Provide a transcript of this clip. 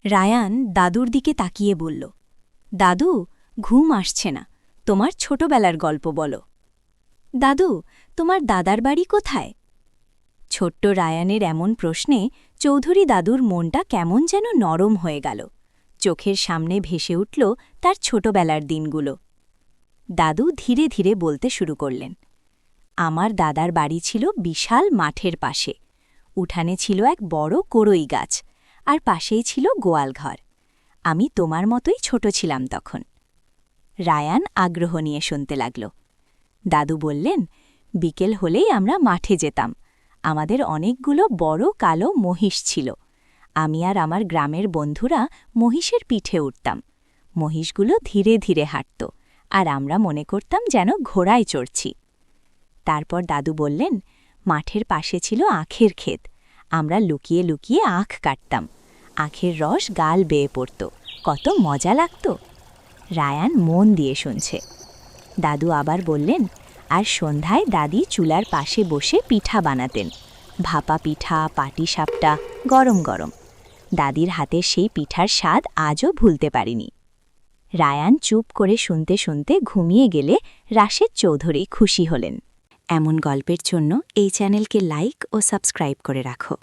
Ryan দাদুর দিকে তাকিয়ে বলল, দাদু, ঘুম আসছে না, তোমার ছোটবেলার গল্প বলো। দাদু, তোমার দাদার বাড়ি কোথায়? ছোট্ট রায়ানের এমন প্রশ্নে চৌধুরী দাদুর মনটা কেমন যেন নরম হয়ে গেল। চোখের সামনে ভেসে উঠল তার ছোটবেলার দিনগুলো। দাদু ধীরে ধীরে বলতে শুরু করলেন, আমার দাদার বাড়ি ছিল বিশাল মাঠের পাশে। উঠানে ছিল এক বড় কড়ই গাছ, আর পাশেই ছিল গোয়ালঘর। আমি তোমার মতোই ছোট ছিলাম তখন। রায়ান আগ্রহ নিয়ে শুনতে লাগল। দাদু বললেন, বিকেল হলেই আমরা মাঠে যেতাম। আমাদের অনেকগুলো বড় কালো মহিষ ছিল। আমি আর আমার গ্রামের বন্ধুরা মহিষের পিঠে উঠতাম। মহিষগুলো ধীরে ধীরে হাঁটত, আর আমরা মনে করতাম যেন ঘোড়ায় চড়ছি। তারপর দাদু বললেন, মাঠের পাশে ছিল আখের ক্ষেত। আমরা লুকিয়ে লুকিয়ে আখ কাটতাম। আখের রস গাল বেয়ে পড়ত, কত মজা লাগত। রায়ান মন দিয়ে শুনছে। দাদু আবার বললেন, আর সন্ধ্যায় দাদি চুলার পাশে বসে পিঠা বানাতেন। ভাপা পিঠা, পাটিসাপটা, গরম গরম। দাদির হাতের সেই পিঠার স্বাদ আজও ভুলতে পারিনি। রায়ান চুপ করে শুনতে শুনতে ঘুমিয়ে গেলে রাশেদ চৌধুরী খুশি হলেন। এমন গল্পের জন্য এই চ্যানেলকে লাইক ও সাবস্ক্রাইব করে রাখো।